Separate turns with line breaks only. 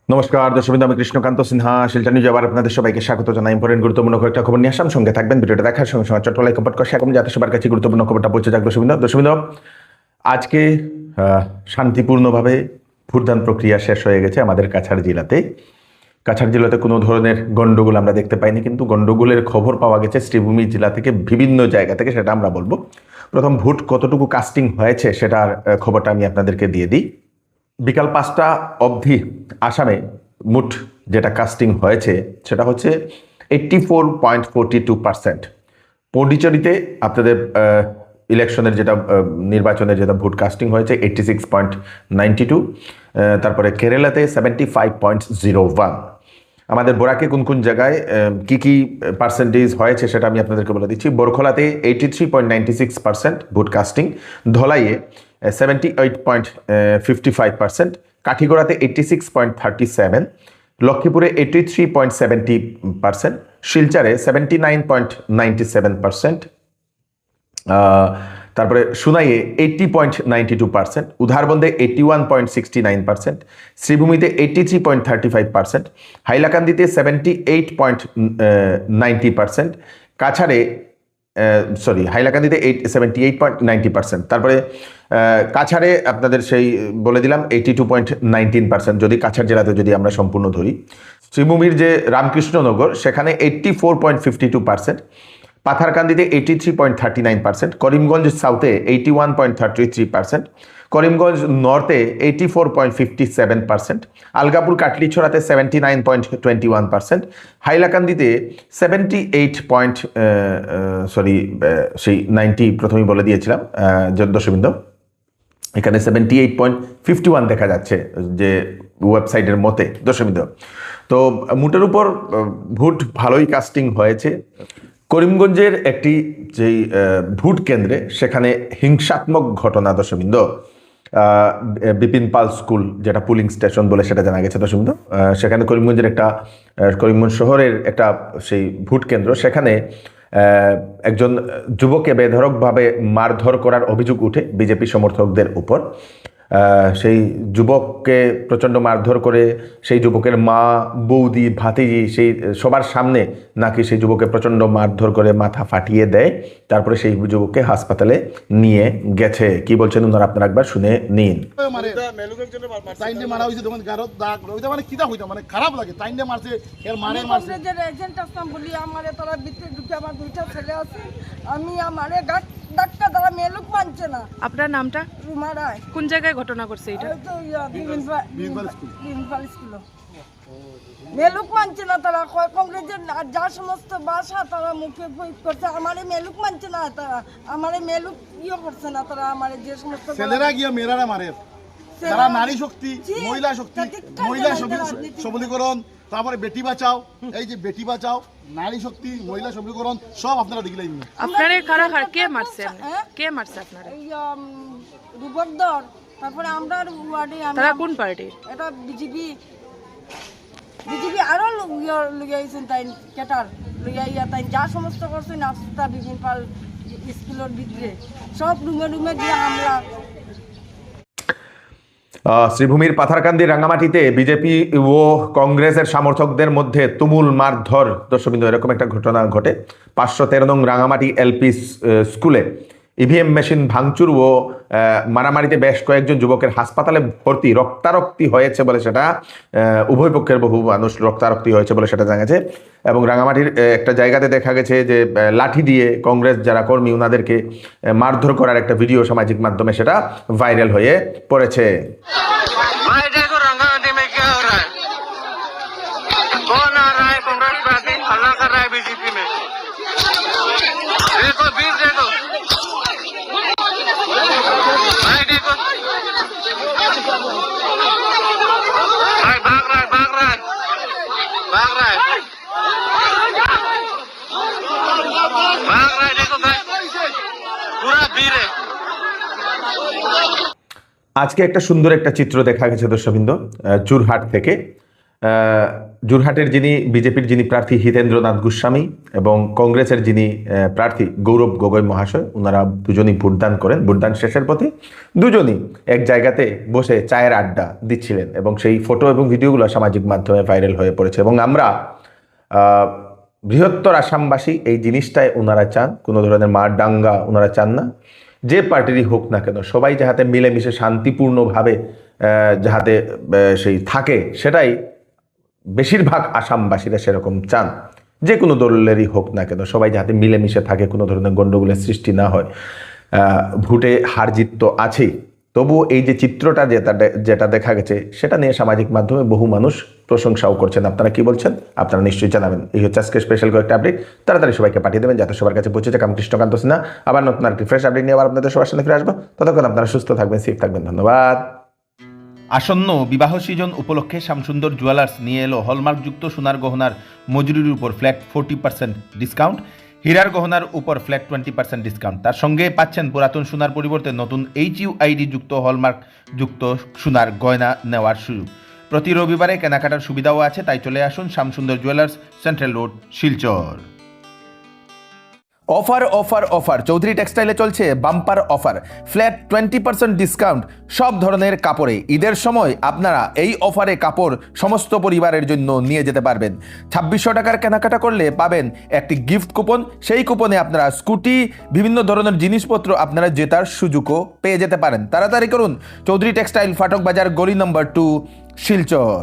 নমস্কার দর্শকবৃন্দ, আমি কৃষ্ণকান্ত সিনহা শিলচর নিউজে আবার আপনাদের সবাইকে স্বাগত জানাই। ইম্পর্টেন্ট গুরুত্বপূর্ণ কয়েকটা খবর নিয়ে আসলাম, সঙ্গে থাকবেন। ভিডিওটা দেখার সঙ্গে সঙ্গে চট্টলাই কমেন্ট করে শেয়ার করুন যাতে সবার কাছে গুরুত্বপূর্ণ খবরটা পৌঁছে যাক। দর্শকবৃন্দ, আজকে শান্তিপূর্ণভাবে ভোটদান প্রক্রিয়া শেষ হয়ে গেছে আমাদের কাছাড় জেলাতে। কাছাড় জেলাতে কোনো ধরনের গন্ডগোল আমরা দেখতে পাইনি, কিন্তু গন্ডগোলের খবর পাওয়া গেছে শ্রীভূমি জেলা থেকে, বিভিন্ন জায়গা থেকে। সেটা আমরা বলবো। প্রথম ভোট কতটুকু কাস্টিং হয়েছে সেটার খবরটা আমি আপনাদেরকে দিয়ে দিই। বিকাল 5টা অবধি আসামে মোট যেটা কাস্টিং হয়েছে সেটা হচ্ছে 84.42%। পন্ডিচেরিতে আপনাদের ইলেকশনের যেটা নির্বাচনের যেটা ভোট কাস্টিং হয়েছে 86.92। তারপরে কেরালাতে 75.01। আমাদের বোরাকে কোন কোন জায়গায় কি কি পার্সেন্টেজ হয়েছে সেটা আমি আপনাদেরকে বলে দিচ্ছি। বরখলাতে 83.96% ভোট কাস্টিং, ধলাইয়ে 78.55%, কাঠিগড়াতে 86.37%, লক্ষ্মীপুরে 83.70%, শিলচরে 79.97%, তারপরে সুনাইয়ে 80.92%, উধারবন্দে 81.69%, শ্রীভূমিতে 83.35%, হাইলাকান্দিতে 78.90%, কাছাড়ে হাইলাকান্দিতে 78.90%, তারপরে কাছাড়ে আপনাদের সেই বলে দিলাম 82.19%, যদি কাছাড় জেলাতে যদি আমরা সম্পূর্ণ ধরি। শ্রীভূমির যে রামকৃষ্ণনগর সেখানে 84.52%, পাথারকান্দিতে 83.39%, করিমগঞ্জ সাউথে 81.33%, করিমগঞ্জ নর্থে 84.57%, আলগাপুর কাটলিছড়াতে 79.21%, হাইলাকান্দিতে 90 প্রথমেই বলে দিয়েছিলাম দর্শকবৃন্দ, এখানে 78.51 দেখা যাচ্ছে যে ওয়েবসাইটের মতে। দর্শকবৃন্দ, তো মোটের উপর ভোট ভালোই কাস্টিং হয়েছে। করিমগঞ্জের একটি যেই ভোট কেন্দ্রে সেখানে হিংসাত্মক ঘটনা দর্শকবৃন্দ, বিপিন পাল স্কুল যেটা পুলিং স্টেশন বলে সেটা জানা গেছে দর্শকবৃন্দ। সেখানে করিমগঞ্জ শহরের একটা সেই ভোট কেন্দ্র, সেখানে একজন যুবককে বেধড়কভাবে মারধর করার অভিযোগ উঠে বিজেপি সমর্থকদের উপর। সেই যুবককে প্রচণ্ড মারধর করে সেই যুবকের মা, বৌদি, ভাতিজি সেই সবার সামনে নাকি সেই যুবককে প্রচণ্ড মারধর করে মাথা ফাটিয়ে দেয়। তারপরে সেই যুবককে হাসপাতালে নিয়ে গেছে। কি বলছেন ওনারা আপনারা একবার শুনে নিন।
খারাপ লাগে আমি আমারে ডাক্তার দ্বারা মেলুক মানছে না।
আপনার নামটা?
রুমা রায়।
কোন জায়গায় ঘটনা করছে এটা?
মেলুক মানছে না তারা, কংগ্রেসের যা সমস্ত ভাষা তারা মুখে করছে, আমারে মেলুক মানছে না তারা, আমারে মেলুক করছে না তারা, আমারে যে সমস্ত
ছেলেরা গিয়ে মেয়েরা মারে। তারা নারী শক্তি, মহিলা শক্তি, মহিলা সবলীকরণ, তারপরে বেটি বাঁচাও, এই যে বেটি বাঁচাও, নারী শক্তি, মহিলা সবলীকরণ সব আপনারা দেখলেন।
আপনারে কে মারছে? কে মারছে আপনারে?
রূপকদর। তারপরে আমরা ওয়ার্ডে
তারা কোন পার্টি?
এটা বিজেপি আরো লুগাইছেন তাই কেটার লুগাইয়া তাই যা সমস্ত করছে নাস্তা বিভিন্ন পাল স্কুলের ভিতরে সব রুমে গিয়ে হামলা।
শ্রীভূমির পাথারকান্দি রাঙ্গামাটিতে বিজেপি ও কংগ্রেসের সমর্থকদের মধ্যে তুমুল মারধর দর্শকবৃন্দ, এরকম একটা ঘটনা ঘটে। 513 নং রাঙ্গামাটি এলপি স্কুলে ইভিএম মেশিন ভাঙচুর ও মারামারিতে বেশ কয়েকজন যুবকের হাসপাতালে ভর্তি, রক্তারক্তি হয়েছে বলে সেটা, উভয় পক্ষের বহু মানুষ রক্তারক্তি হয়েছে বলে সেটা জানা গেছে। এবং রাঙামাটির একটা জায়গাতে দেখা গেছে যে লাঠি দিয়ে কংগ্রেস যারা কর্মী ওনাদেরকে মারধর করার একটা ভিডিও সামাজিক মাধ্যমে সেটা ভাইরাল হয়ে পড়েছে। আজকে একটা সুন্দর একটা চিত্র দেখা গেছে দর্শকবৃন্দ, জোরহাট থেকে। জোরহাটের যিনি বিজেপির যিনি প্রার্থী হিতেন্দ্রনাথ গোস্বামী এবং কংগ্রেসের যিনি প্রার্থী গৌরব গগৈ মহাশয়, ওনারা দুজনই ভোটদান করেন। ভোটদান শেষের পথে দুজনই এক জায়গাতে বসে চায়ের আড্ডা দিচ্ছিলেন এবং সেই ফটো এবং ভিডিওগুলো সামাজিক মাধ্যমে ভাইরাল হয়ে পড়েছে। এবং আমরা বৃহত্তর আসামবাসী এই জিনিসটাই ওনারা চান, কোনো ধরনের মার দাঙ্গা ওনারা চান না। যে পার্টিরই হোক না কেন সবাই যাহাতে মিলেমিশে শান্তিপূর্ণভাবে যাহাতে সেই থাকে, সেটাই বেশিরভাগ আসামবাসীরা সেরকম চান। যে কোনো দলেরই হোক না কেন সবাই যাহাতে মিলেমিশে থাকে, কোনো ধরনের গণ্ডগোলের সৃষ্টি না হয়। ভোটে হার জিত তো আছেই, তবুও এই যে চিত্রটা যেটা দেখা গেছে সেটা নিয়ে সামাজিক মাধ্যমে বহু মানুষ প্রশংসাও করছেন। আপনারা কি বলছেন আপনারা নিশ্চয়ই জানাবেন। এই হচ্ছে আজকে স্পেশাল কয়েকটা আপডেট, তাড়াতাড়ি সবাইকে পাঠিয়ে দেবেন যাতে সবার কাছে পৌঁছে যায়। আমি কৃষ্ণকান্ত সিনহা আবার নতুন আরেকটি ফ্রেশ আপডেট নিয়ে আবার আপনাদের সবার সামনে ফিরে আসবো। ততক্ষণ আপনারা সুস্থ থাকবেন, সেফ থাকবেন। ধন্যবাদ।
আসন্ন বিবাহ সিজন উপলক্ষে শ্যামসুন্দর জুয়েলার্স নিয়ে এলো হলমার্কযুক্ত সোনার গহনার মজুরির উপর ফ্ল্যাট 40% ডিসকাউন্ট, হীরার গহনার উপর ফ্ল্যাট 20% ডিসকাউন্ট। তার সঙ্গে পাচ্ছেন পুরাতন সোনার পরিবর্তে নতুন HUID যুক্ত হলমার্ক যুক্ত সোনার গয়না নেওয়ার সুযোগ। প্রতি রবিবারে কেনাকাটার সুবিধাও আছে, তাই চলে আসুন Shyamsundar jewellers, central road, Silchar. Offer offer offer Chowdhury টেক্সটাইলে চলছে বাম্পার অফার, ফ্ল্যাট 20% ডিসকাউন্ট সব ধরনের কাপড়ে। ঈদের সময় আপনারা এই অফারে কাপড় সমস্ত পরিবারের জন্য নিয়ে যেতে পারবেন। 2600 টাকার কেনাকাটা করলে পাবেন একটি গিফট কুপন, সেই কুপনে আপনারা স্কুটি, বিভিন্ন ধরনের জিনিসপত্র আপনারা জেতার সুযোগও পেয়ে যেতে পারেন। তাড়াতাড়ি করুন, চৌধুরী টেক্সটাইল, ফাটক বাজার, গলি নম্বর 2, শিলচর।